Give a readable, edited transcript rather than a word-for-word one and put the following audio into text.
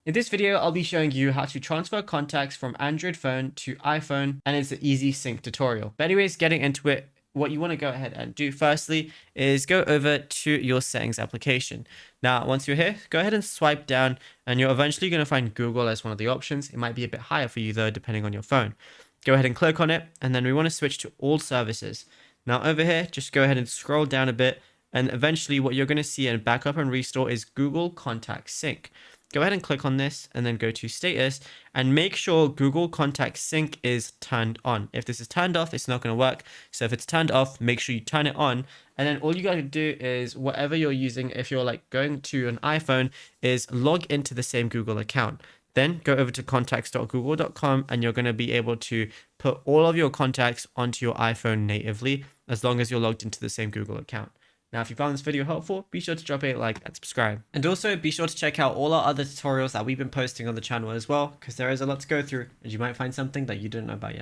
In this video, I'll be showing you how to transfer contacts from Android phone to iPhone, and it's an easy sync tutorial. But anyways, getting into it, what you want to go ahead and do firstly is go over to your settings application. Now, once you're here, go ahead and swipe down and you're eventually going to find Google as one of the options. It might be a bit higher for you though, depending on your phone. Go ahead and click on it, and then we want to switch to all services. Now over here, just go ahead and scroll down a bit, and eventually what you're going to see in backup and restore is Google Contact Sync. Go ahead and click on this and then go to status and make sure Google Contact Sync is turned on. If this is turned off, it's not going to work. So if it's turned off, make sure you turn it on. And then all you got to do is whatever you're using, if you're like going to an iPhone, is log into the same Google account. Then go over to contacts.google.com and you're going to be able to put all of your contacts onto your iPhone natively as long as you're logged into the same Google account. Now, if you found this video helpful, be sure to drop a like and subscribe. And also be sure to check out all our other tutorials that we've been posting on the channel as well, because there is a lot to go through and you might find something that you didn't know about yet.